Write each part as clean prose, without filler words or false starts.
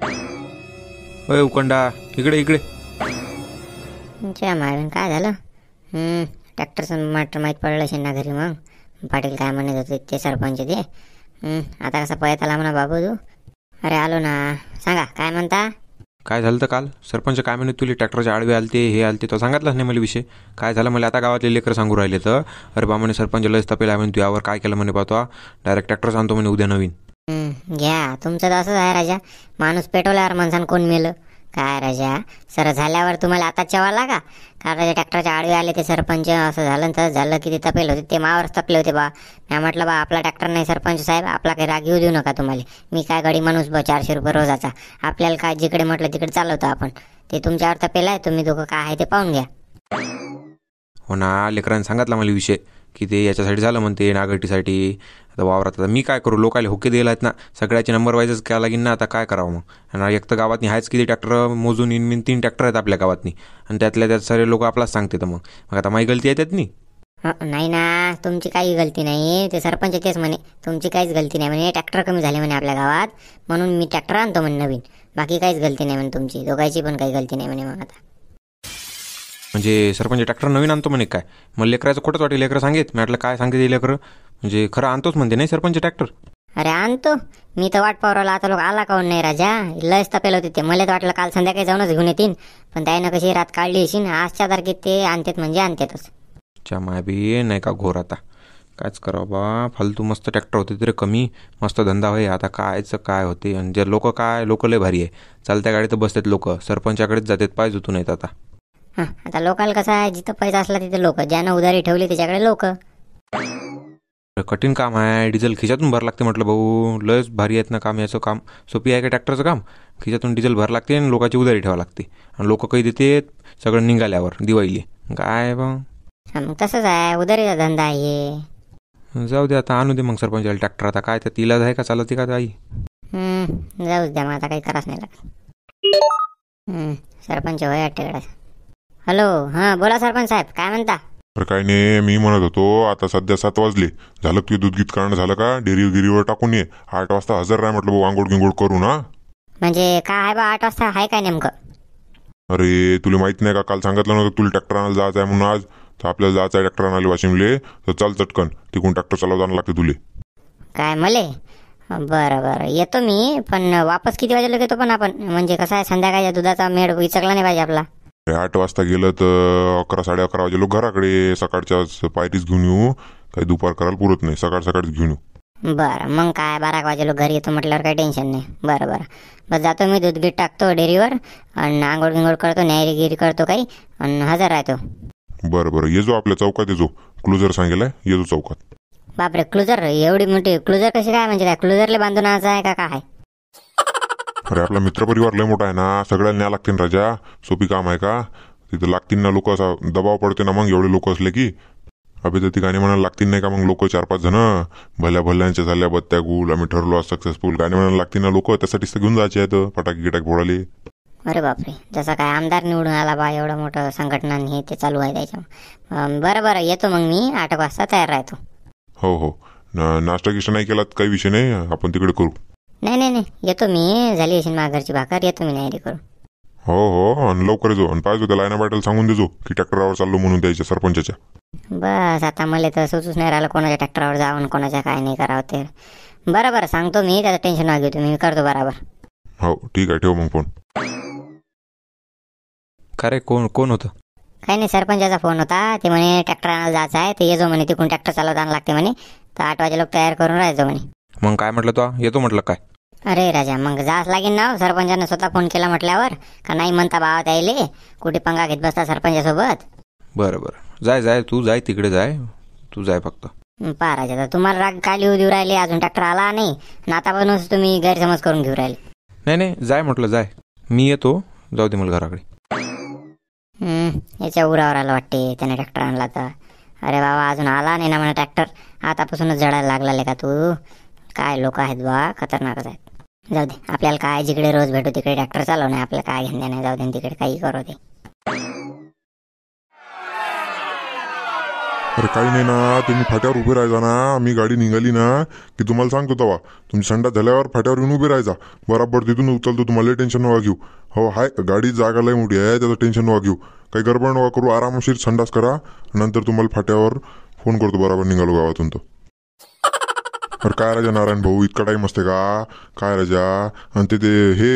अय उकंडा, इकडे इकडे. मारून काय झालं? ट्रॅक्टरचं मॅटर माहीत पडलं असेल ना घरी. मग पाटील काय म्हणत होते ते सरपंच ते. आता कसा पळत आला म्हणा बाबू तू? अरे आलो ना, सांगा काय म्हणता. काय झालं तर काल सरपंच काय म्हणत तुला ट्रॅक्टरचे आडवे आलते हे आलते तो सांगितलंच नाही मला विषय. काय झालं मला आता गावातले लेकर सांगू राहिले तर अरे बा म्हणे सरपंच लस तपेला म्हणे तू यावर काय केलं म्हणे पाहतो डायरेक्ट ट्रॅक्टर सांगतो म्हणे उद्या नवीन. घ्या तुमचं तर असंच आहे राजा. माणूस पेटवल्यावर माणसानं कोण मेलं काय राजा? सर झाल्यावर तुम्हाला आता चवाला का राजा ट्रॅक्टरच्या आडवे आले ते सरपंच असं झालं तर झालं की ते तपेल होते ते मावरच तपले होते बा. मी म्हटलं बा आपला ट्रॅक्टर नाही सरपंच साहेब आपला काही राग येऊ देऊ नका तुम्हाला. मी काय गाडी माणूस बा 400 रुपये रोजाचा आपल्याला काय जिकडे म्हटलं तिकडे चालवतो आपण. ते तुमच्यावर तपेल आहे तुम्ही दोघं काय आहे ते पाहून घ्या. हो ना लेकरांनी सांगितलं मला विषय की ते याच्यासाठी झालं म्हणते नागरिकसाठी. आता वावरात आता मी काय करू लोकायला हुक्के दिले आहेत ना सगळ्याचे नंबर वाईजच काय लागेल ना. आता काय करावं मग. आणि एक तर गावातनी आहेच किती ट्रॅक्टर मोजून इन 3 ट्रॅक्टर आहेत आपल्या गावातनी आणि त्यातल्या त्यात सारे लोक आपलाच सांगते तर मग आता माझी गलती आहे त्यात नाही. नाही ना तुमची काही गलती नाही. ते सरपंच तेच म्हणे तुमची काहीच गलती नाही म्हणे. ट्रॅक्टर कमी झाले म्हणे आपल्या गावात म्हणून मी ट्रॅक्टर आणतो म्हणे नवीन. बाकी काहीच गलती नाही म्हणे तुमची दोघांची पण काही गलती नाही म्हणे. मग आता म्हणजे सरपंच ट्रॅक्टर नवीन आणतो म्हणे काय? मला लेकराचं खोटंच वाटेल. लेकरं सांगेत मी म्हटलं काय सांगते लेकरं म्हणजे खरं आणतोच म्हणते नाही सरपंच ट्रॅक्टर. अरे आणतो मी तर वाट पावरला. आता लोक आला काऊन नाही राजा? लयच तपेल होते ते. मला तर वाटलं काल संध्याकाळी जाऊनच घेऊन येतील पण त्यानं कशी रात काढली अशी ना आजच्या तारखेत ते आणतात म्हणजे आणतातच. च्या माय बी नाही का घोर आता कायच करावं बा. फालतू मस्त ट्रॅक्टर होते तरी कमी मस्त धंदा होय. आता कायचं काय होते आणि जे लोक काय लोक लय भारी आहे. चालत्या गाडीत बसतात लोक सरपंचाकडेच जातात पाय जुतून येत आता. आता लोकांना कसं आहे जिथं पैसा असला तिथे लोक ज्यानं उधारी ठेवली त्याच्याकडे लोक. कठीण काम आहे. डिझेल खिशातून भर लागते म्हटलं भाऊ. लयच भारी आहेत ना काम. याचं काम सोपी आहे का ट्रॅक्टरचं काम? खिशातून डिझेल भर लागते आणि लोकांची उधारी ठेवा लागते आणि लोक काही देतात सगळं निघाल्यावर दिवाळीले काय बा. मग तसंच आहे उधारीचा धंदा आहे. जाऊ दे आता आणू दे मग सरपंचाला ट्रॅक्टर. आता काय त्यात इलाज आहे का चालते का आई? जाऊच द्या मग आता काही कराच नाही लागत. सरपंच होय अट्टेकडे. हॅलो हां बोला सरपंच साहेब काय म्हणता? तर काय नाही मी म्हणत होतो आता सध्या 7 वाजले झालं की दूध गीत करणं झालं का डेअरी गिरीवर टाकून ये 8 वाजता हजर राह म्हटलं भाऊ आंघोळ गिंगोळ करू ना. म्हणजे काय आहे बा 8 वाजता आहे काय नेमकं? अरे तुला माहित नाही का काल सांगितलं नव्हतं तुला ट्रॅक्टर आणायला जायचं आहे म्हणून आज तर आपल्याला जायचं आहे ट्रॅक्टर आणायला वाशिमले तर चाल चटकन तिकडून ट्रॅक्टर चालवताना लागते तुले. काय मले? बरं बरं येतो मी पण वापस किती वाजेला येतो पण आपण म्हणजे कसं आहे संध्याकाळच्या दुधाचा मेळ विचकला नाही पाहिजे आपला. 8 वाजता गेलं तर 11 साडे 11 वाजे लोक घराकडे सकाळच्या पायरीच घेऊन येऊ. काही दुपार करायला पुरत नाही सकाळ सकाळीच घेऊन येऊ. बरं मग काय 12 वाजे लोक घरी येतो म्हटल्यावर काही टेन्शन नाही. बरं बरं बस जातो मी दूध गीत टाकतो डेअरीवर आणि आंघोळ गिंगोळ करतो न्यायगिरी करतो काही आणि हजर राहतो. बरं बरं ये जो आपल्या चौकात ये जो क्लुजर सांगेलाय ये जो चौकात. बापरे क्लुजर एवढी मोठी क्लुजर कशी काय म्हणजे काय क्लुजरले बांधून आणायचं आहे का काय? अरे आपला मित्रपरिवार लय मोठा आहे ना सगळ्यांना न्या लागतील राजा. सोपी काम आहे का? तिथं लागतील ना लोक असा दबाव पडते ना मग एवढे लोक असले की. अभि तर ती गाणी म्हणायला लागतील नाही का मग लोक 4-5 जण भल्या भल्यांच्या झाल्या बत्त्या गुल आम्ही ठरलो सक्सेसफुल गाणी म्हणायला लागतील ना लोक त्यासाठीच तर घेऊन जायचे आहेत फटाके गिटाक फोडाले. अरे बापरे जसं काय आमदार निवडून आला बा एवढं मोठं संघटना हे ते चालू आहे त्याच्या. बरं बरं येतो मग मी 8 वाजता तयार राहतो. हो हो नाश्ता गिष्टा नाही केला काही विषय नाही आपण तिकडे करू. नाही नाही नाही येतो मी झाली असेल माझ्या घरची भाकर येतो मी नाही करू. हो हो आणि लवकर येतो आणि पाहिजे त्या लाईना बायटल सांगून देजो की ट्रॅक्टरवर चाललो म्हणून द्यायच्या सरपंचाच्या. बस आता मला तर सुचूच नाही राहिलं कोणाच्या ट्रॅक्टरवर जाऊन कोणाच्या काय नाही करावं ते. बरं बरं सांगतो मी त्याचं टेन्शन न घेऊ तुम्ही करतो बरोबर. हो ठीक आहे ठेव मग फोन. का रे कोण होतं? काही नाही सरपंचाचा फोन होता ते म्हणे ट्रॅक्टर आणायला जायचं आहे ते येजो म्हणे तिकडून ट्रॅक्टर चालवताना लागते म्हणे तर 8 वाजे लोक तयार करून राहायचो म्हणे. मग काय म्हटलं तो येतो म्हटलं काय? अरे राजा मग जास लागेल ना सरपंचानं स्वतः फोन केला म्हटल्यावर का नाही म्हणता बाबा त्याले कुठे पंगा घेत बसता सरपंचासोबत. बरं बरं जाय तू जाय तिकडे जाय तू जाय फक्त. पहा राजा तर तुम्हाला राग काली देऊ राहिले अजून ट्रॅक्टर आला नाही आणि आता पण तुम्ही गैरसमज करून घेऊ राहिले. नाही जाय म्हटलं जाय मी येतो जाऊ दे मला घराकडे. याच्या उरावर आलं वाटते त्याने ट्रॅक्टर आणला तर. अरे बाबा अजून आला नाही ना म्हणा ट्रॅक्टर आतापासूनच जडायला लागला का तू? काय लोक आहेत बा खतरनाकच आहेत. जाऊ दे आपल्याला काय जिकडे रोज भेटू तिकडे ट्रॅक्टर चालव नाही आपल्याला काय घेणं नाही. जाऊ दे तिकडे काही करू दे. अरे काही नाही ना, तुम्ही फाट्यावर उभे राहायचा ना. मी गाडी निघाली ना की तुम्हाला सांगतो तेव्हा तुम्ही संडास झाल्यावर फाट्यावर येऊन उभे राहायचा. बराबर तिथून उचलतो, तुम्हाला टेन्शन नका घेऊ. हो हाय, गाडी जागा लय मोठी आहे, त्याचं टेन्शन नका घेऊ. काही गडबड नका करू, आरामशीर संडास करा. नंतर तुम्हाला फाट्यावर फोन करतो, बराबर निघालो गावातून. तो अरे काय राजा नारायण भाऊ, इतका टाईम असते का? काय राजा, आणि ते हे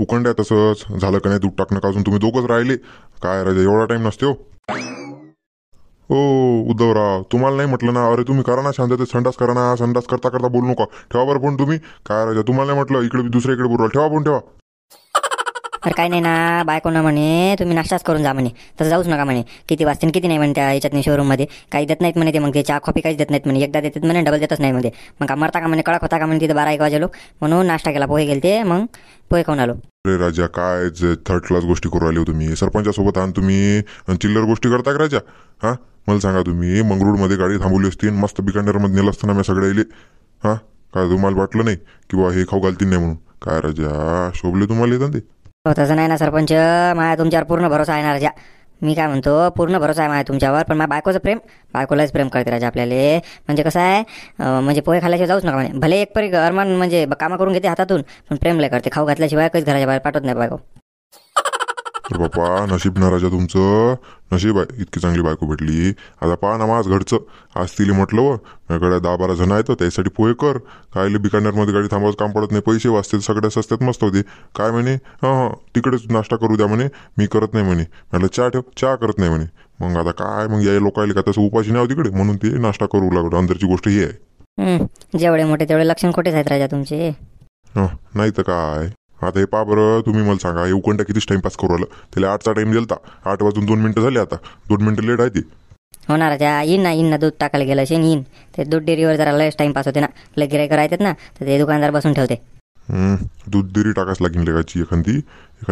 उकंड्या तसंच झालं का नाही, दूध टाकणं का अजून तुम्ही दोघंच राहिले? काय राजा एवढा टाईम नसते हो. ओ उद्धवराव, तुम्हाला नाही म्हटलं ना? अरे तुम्ही करा ना शांततेत संडास, करा ना. संडास करता करता बोलू नका. ठेवा बरं फोन तुम्ही. काय राजा, तुम्हाला नाही म्हटलं इकडे दुसऱ्या इकडे बोलवा. ठेवा फोन, ठेवा. अरे काही नाही ना, बायको ना म्हणे तुम्ही नाश्ताच करून जा म्हणे, तसं जाऊच नका म्हणे. किती वाजते किती नाही म्हणे त्या याच्यात शोरूममध्ये काही देत नाहीत म्हणे ते. मग ते चहा कॉफी काहीच देत नाहीत म्हणे. एकदा देतात म्हणे, डबल देतच नाही मध्ये. मग मरता का म्हणे, कडक होता का म्हणे तिथे 12-1 वाजे लोक. म्हणून नाश्ता केला, पोहे गेलते, मग पोहे खाऊन आलो. अरे राजा, काय थर्ड क्लास गोष्टी करू राहिले हो तुम्ही. सरपंचासोबत आण तुम्ही चिल्लर गोष्टी करता का राजा? हा मला सांगा, तुम्ही मंगरुळमध्ये गाडी थांबवली असती, मस्त बिकानेरमध्ये नेलं असतं ना मी सगळ्या इले. हा काय तुम्हाला वाटलं नाही की बा हे खाऊ घालतील नाही म्हणून? काय राजा, शोभले तुम्हाला येतात ते? हो तसं नाही ना सरपंच, माझ्या तुमच्यावर पूर्ण भरोसा आहे ना राजा. मी काय म्हणतो, पूर्ण भरोसा आहे माझ्या तुमच्यावर. पण माझ्या बायकोचं प्रेम, बायकोलाच प्रेम करते राजा आपल्याला. म्हणजे कसं आहे, म्हणजे पोहे खाल्ल्याशिवाय जाऊच नका म्हणे. भले एक परी अरमान म्हणजे कामं करून घेते हातातून, पण प्रेम लय करते. खाऊ घातल्याशिवाय काहीच घराच्या बाहेर पाठवत नाही बायको. अरे बापा, नशीब ना राजा तुमचं. नशीब आहे इतकी चांगली बायको भेटली. आता पहा ना माझ घरचं. आज तिला म्हटलं व माझ्याकडे 10-12 जण आहेत, त्यासाठी पोहे कर. काय बिकानेरमध्ये गाडी थांबायचं काम पडत नाही, पैसे वाचते, सगळ्या सस्त्यात मस्त होते. काय म्हणे, हां तिकडेच नाश्ता करू द्या म्हणे, मी करत नाही म्हणे. मला चहा ठेव, चहा करत नाही म्हणे. मग आता काय, मग या लोकायला का तसं उपाशी नाही तिकडे, म्हणून ते नाश्ता करू लागलो. अंदरची गोष्ट ही आहे. जेवढे मोठे तेवढे लक्षण खोटेच आहेत राजा तुमचे. नाही तर काय. आता हे पहा बरं, तुम्ही मला सांगा, हे उकंडा कितीच टाइमपास करू आलं. त्याला 8चा टाइम दिलता, 8 वाजून 2 मिनिटं झाले. आता 2 मिनिटं लेट आहे ती. हो ना राजा, येईन ना दूध टाकायला गेलं असेल, येईन. ते दूध डेअरीवर जरा लयच टाइमपास होते ना, लय गिरायक राहतात ना, तर ते दुकानदार बसून ठेवते. दूध डेअरी टाकायच लागेल लेगाची. एखादी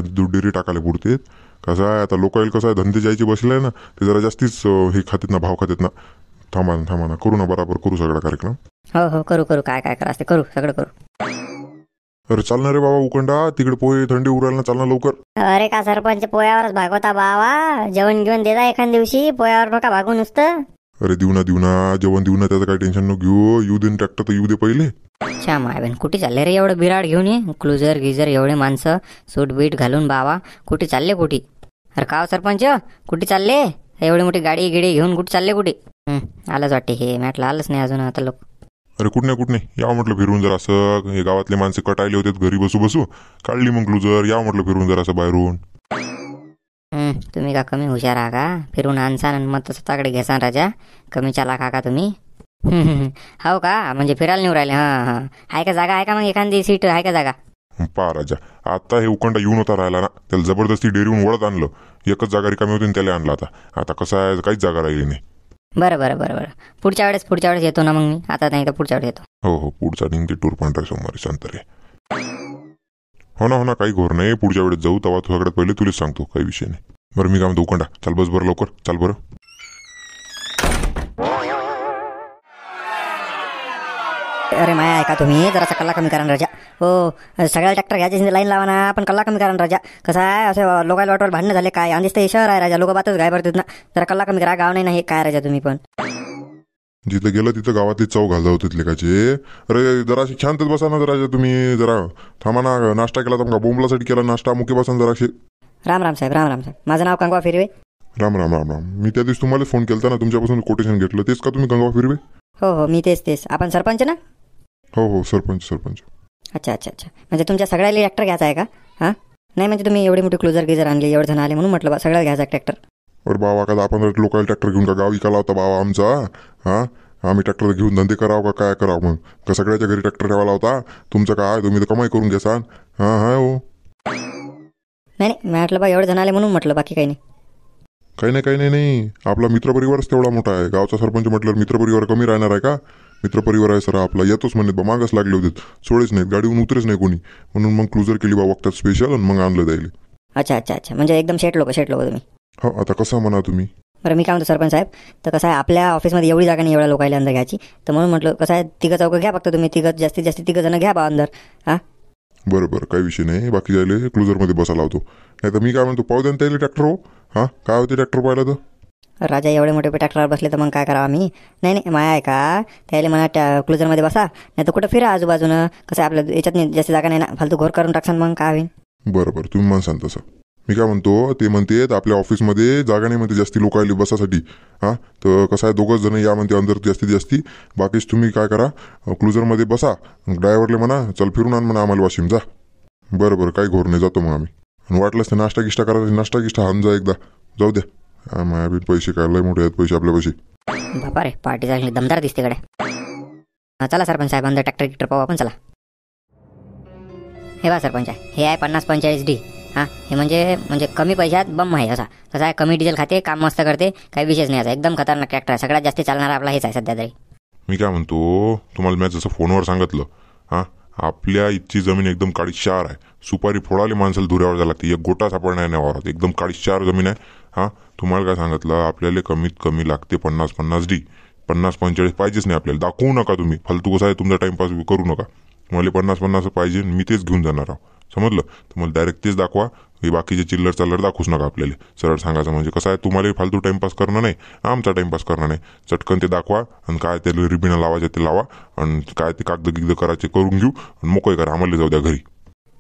दूध डेअरी टाकायला पुरते. कसं आहे आता लोकायला, कसं आहे धंदे जायचे बसले ना, ते जरा जास्तीच हे खातात ना, भाव खातात ना. थांबा ना, करू ना, बराबर करू सगळा कार्यक्रम. हो करू काय करा ते करू, सगळं करू. अरे चालणार रे बाबा उकंडा, तिकडे पोहे थंडी उरायला ना, चालणार लवकर. अरे का सरपंच, पोयावरच भागवता बावा. जेवण घेऊन देता एखाद दिवशी, पोयावर नका भागू नुसतं. अरे देऊ ना जेवण देऊ ना, त्याचं काही टेन्शन नको घेऊ. येऊ दे ट्रॅक्टर तर येऊ दे पहिले. अच्छा मायबेन, कुठे चालले रे एवढं बिराड घेऊन? ये क्लुझर गिझर एवढे माणसं सूट बीट घालून बावा, कुठे चालले कुठे? अरे का सरपंच, कुठे चालले? एवढी मोठी गाडी गिडी घेऊन कुठे चालले कुठे? आलंच वाटते हे, म्हटलं आलंच नाही अजून आता लोक. अरे कुठं नाही या म्हटलं फिरून जरा असं. हे गावातले माणसं कटायले होते घरी बसू काढली मग क्लुजर. या म्हटलं फिरून जरा असं बाहेरून. तुम्ही का कमी हुशार आहा का? फिरून आणसान आणि मग स्वतःकडे घेसान राजा. कमी चालाक आहा का तुम्ही? हो का, म्हणजे फिरायला नेऊ राहिले? हां आहे का जागा, आहे का मग एखादी सीट आहे का जागा? पा राजा, आता हे उकंडा येऊन होता राहिला ना, त्याला जबरदस्ती डेअरीहून वळत आणलं. एकच जागा रिकामी होती त्याला आणला. आता कसं आहे, काहीच जागा राहिली नाही. बरं पुढच्या वेळेस येतो ना मग मी. आता नाही तर पुढच्या वेळेस येतो. हो पुढचा निघते टूर पांढऱ्या सोमवारी संतरे. हो ना काही घोर नाही, पुढच्या वेळेस जाऊ. तेव्हा तू सगळ्यात पहिले तुलाच सांगतो, काही विषय नाही. बरं मी काय म्हणतो उकंडा, चाल बस बरं लवकर, चाल बरं. अरे माया ऐका तुम्ही, जरासा कल्ला कमी करा राजा. हो सगळ्या ट्रॅक्टर घ्यायची लाईन लावा ना, पण कल्ला कमी करा राजा. कसं आहे, असं लोकांना वाटवर भांडणं झाले काय? आणि ते शहर आहे राजा, लोक बातच गाय पडतात ना. जरा कल्ला कमी करा, गाव नाही ना हे. काय राजा तुम्ही पण जिथं गेलं तिथं गावातली चव घालता होते लेखाचे. अरे जरा शांतच बसा ना जरा तुम्ही. जरा थांबा ना, नाश्ता केला तर बोंबलासाठी केला नाश्ता, मुके बसा जराशे. राम साहेब. माझं नाव गंगवा फिरवे. राम. मी त्या दिवशी तुम्हाला फोन केला ना, तुमच्यापासून कोटेशन घेतलं, तेच का तुम्ही गंगवा फिरवे? हो मी तेच. आपण सरपंच ना? हो सरपंच. अच्छा. म्हणजे तुमच्या सगळ्याला ट्रॅक्टर घ्यायचा आहे का? हां नाही म्हणजे तुम्ही एवढी मोठी क्लुझर गिझर आणली, एवढे जण आले म्हणून म्हटलं बा सगळ्याला घ्यायचा ट्रॅक्टर. अरे बाबा, का 10-15 लोकांना ट्रॅक्टर घेऊन का गाव विकायला होता बाबा आमचा? हां आम्ही ट्रॅक्टर घेऊन धंदे करावं का काय करावं? मग का सगळ्याच्या घरी ट्रॅक्टर ठेवायला होता? तुमचं काय, तुम्ही तर कमाई करून घ्यासान. हो नाही म्हटलं बा एवढे जण आले म्हणून म्हटलं, बाकी काही नाही. काही नाही. आपला मित्रपरिवारच तेवढा मोठा आहे. गावचा सरपंच म्हटल्यावर मित्रपरिवार कमी राहणार आहे का? मित्रपरिवार आहे सर आपला. येतोच म्हणत बा, मागच लागले होते, सोडेच नाहीत, गाडीहून उतरेच नाही कोणी. म्हणून मग क्लुझर केली बा वक्तात स्पेशल, आणि मग आणलं जाईल. अच्छा म्हणजे एकदम शेट लोक तुम्ही. हो आता कसं म्हणा तुम्ही. बरं मी काय म्हणतो सरपंच साहेब, तर कसं आहे आपल्या ऑफिसमध्ये एवढी जागा नाही एवढ्या लोकांना अंदर घ्यायची, तर म्हणून म्हटलं कसं आहे, तिघं चौकं घ्या फक्त तुम्ही. जास्तीत जास्त 3 जण घ्या बा अंदर. हां बरं काही विषय नाही. बाकी जायले क्लुझरमध्ये बसायला होतो. नाही तर मी काय म्हणतो, पाहू द्या ना त्याला ट्रॅक्टर. हो काय होते ट्रॅक्टर पाहिलं तर. राजा एवढे मोठे ट्रॅक्टरवर बसले तर मग काय करावं आम्ही? नाही नाही, माया आहे का त्याला म्हणा क्लुजरमध्ये बसा, नाही तर कुठं फिरा आजूबाजूनं. कसं आहे आपल्या याच्यात नाही जास्त जागा नाही ना, फालतू घोर करून टाकसान मग काय होईल? बरं बरं, तुम्ही म्हणसान तसं. मी काय म्हणतो, ते म्हणते आपल्या ऑफिसमध्ये जागा नाही म्हणते जास्ती लोक आली बसासाठी. हां, तर कसं आहे, दोघंच जण या म्हणते अंदर जास्तीत जास्ती. बाकीच तुम्ही काय करा, क्लुजरमध्ये बसा. ड्रायव्हरले म्हणा चल फिरून आण म्हणा आम्हाला वाशिम जा. बरं बरं, काही घोर नाही, जातो मग आम्ही. आणि वाटलंच तर नाश्ता गिष्टा करायचा, नाश्ता गिष्टा हान जा एकदा. जाऊ द्या, माया बी पैसे काय लय मोठे आहेत पैसे आपल्यापाशी. बापा रे, पार्टी चांगली दमदार दिसते कडे. चला सरपंच साहेब, अंदर ट्रॅक्टर पाहू आपण, चला. हे बा सरपंच आहे, हे आहे 5045D. हां, हे म्हणजे कमी पैशात बम आहे. असा कसं आहे, कमी डिझेल खाते, काम मस्त करते, काही विशेष नाही. असा एकदम खतरनाक ट्रॅक्टर आहे, सगळ्यात जास्त चालणारा आपला हेच आहे सध्या तरी. मी काय म्हणतो, तुम्हाला मी जसं फोनवर सांगितलं, हां, आपल्या इथची जमीन एकदम काळीशार आहे. सुपारी फोडाले माणसाला धुऱ्यावर जायला लागते, एक गोटा सापडणार नाही वावरात, एकदम काळीशार जमीन आहे. हां, तुम्हाला काय सांगितलं, आपल्याला कमीत कमी लागते 50-50D. 50-45 पाहिजेच नाही आपल्याला, दाखवू नका तुम्ही. फालतू कसं आहे, तुमचा टाईमपास करू नका. मला 50-50 पाहिजे, मी तेच घेऊन जाणार आहो. समजलं? तुम्हाला डायरेक्ट तेच दाखवा, हे बाकीचे चिल्लर चालर दाखवूच नका आपल्याला. सरळ सांगायचं म्हणजे कसं आहे, तुम्हाला फालतू टाईमपास करणं नाही, आमचा टाईमपास करणं नाही. चटकन ते दाखवा आणि काय त्याला रिबिणं लावायचे ते लावा आणि काय ते कागद गिगद करायचे करून घेऊ आणि मोकळे करा, आम्हाला जाऊ द्या घरी.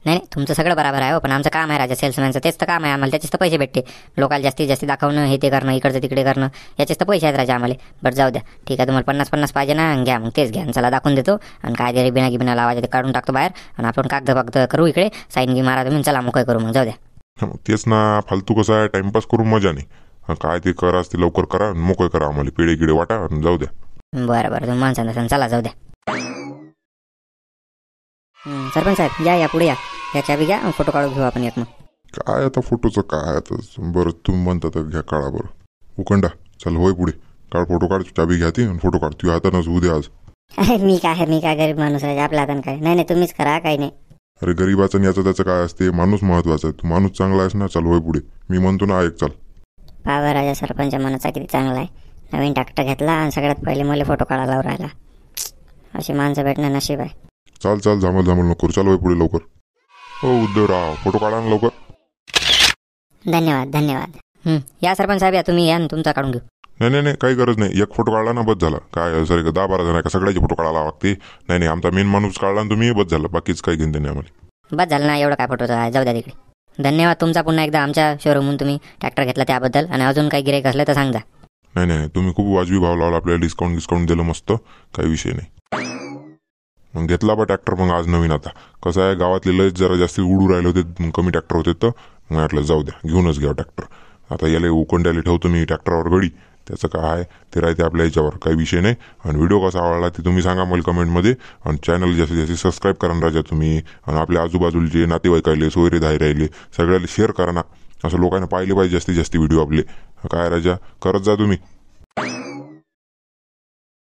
नाही नाही, तुमचं सगळं बरोबर आहे हो, पण आमचं काम आहे राजा सेल्समॅनचं, तेच तर काम आहे आम्हाला, त्याचेच तर पैसे भेटते. लोकांना जास्तीत जास्त दाखवणं, हे ते करणं, इकडचं तिकडे करणं, याचेच तर पैसे आहेत राजा आम्हाला. बरं जाऊ द्या, ठीक आहे, तुम्हाला 50-50 पाहिजे ना, घ्या मग तेच घ्या. चला दाखवून देतो आणि काय ते बिना गिबिना लावायचे ते काढून टाकतो बाहेर आणि आपण कागद करू इकडे, साईन गी मारा तुम्ही, चला मोकळे करू मग, जाऊ द्या. तेच ना, फालतू कसं आहे, टाईमपास करून मजा नाही. काय ते करा ते लवकर करा आणि मोकळे करा, आम्हाला पिढे गिडे वाटा आणि जाऊ द्या. बरं बरं, तुम्ही माणसांना चला जाऊ द्या. सरपंच साहेब या पुढे या, या चाबी घ्या, फोटो काढून घेऊ आपण एक. मग काय आता फोटोचं काय आता, बरं तुम्ही म्हणता तर घ्या, काढा. बरं उकंडा, चल होय पुढे काढ, फोटो काढ, चाबी घ्या ती आणि फोटो काढ. तू हातानंच उद्या आज. अरे मी काय गरीब माणूस आहे, आपल्या हातानं काय नाही. तुम्हीच करा, काही नाही. अरे गरीबाचं आणि याचं त्याचं काय असते, माणूस महत्वाचा आहे. तू माणूस चांगला आहेस ना, चल होय पुढे. मी म्हणतो ना, ऐक चल. पावर राजा सरपंच मनाचा किती चांगला आहे, नवीन ट्रॅक्टर घेतला आणि सगळ्यात पहिले मला फोटो काढायला लावून राहिला. अशी माणसं भेटणं नशीब आहे. चाल चाल, झामल नको, चाल होय पुढे लवकर. हो उद्धवराव, फोटो काढा ना लवकर. धन्यवाद धन्यवाद. या सरपंच साहेब, या तुम्ही या, तुमचा काढून घेऊ. नाही काही गरज नाही, एक फोटो काढला ना बस झाला. काय सर 10-12 जण आहे का, सगळ्याचे फोटो काढायला लागते. नाही आमचा मेन माणूस काढला ना तुम्ही, बस झालं, बाकीच काही घेणं नाही आम्हाला. बस झालं ना, एवढं काय फोटोचं आहे, जाऊ द्या तिकडे. धन्यवाद तुमचा पुन्हा एकदा आमच्या शोरूमहून तुम्ही ट्रॅक्टर घेतला त्याबद्दल, आणि अजून काही गिऱ्हाईक असलं तर सांगा. नाही तुम्ही खूप वाजवी भाव लावला, आपल्याला डिस्काउंट दिलं मस्त, काही विषय नाही. मग घेतला बा ट्रॅक्टर. मग आज नवीन आता कसं आहे, गावातले लय जरा जास्त उडू राहिले होते, कमी ट्रॅक्टर होते, तर मग म्हटलं जाऊ द्या, घेऊनच घ्या ट्रॅक्टर. आता याला उकोंड्याला ठेवतो मी ट्रॅक्टरवर गडी, त्याचं काय आहे ते राहते आपल्या याच्यावर, काही विषय नाही. आणि व्हिडिओ कसा आवडला ते तुम्ही सांगा मला कमेंटमध्ये. आणि चॅनल जास्तीत जास्त सबस्क्राईब करा राजा तुम्ही. आणि आपल्या आजूबाजूचे नातेवाईक राहिले, सोयरे धाय राहिले, सगळ्याला शेअर करा ना, असं लोकांना पाहिले पाहिजे जास्तीत जास्त व्हिडिओ आपले. काय राजा करत जा तुम्ही.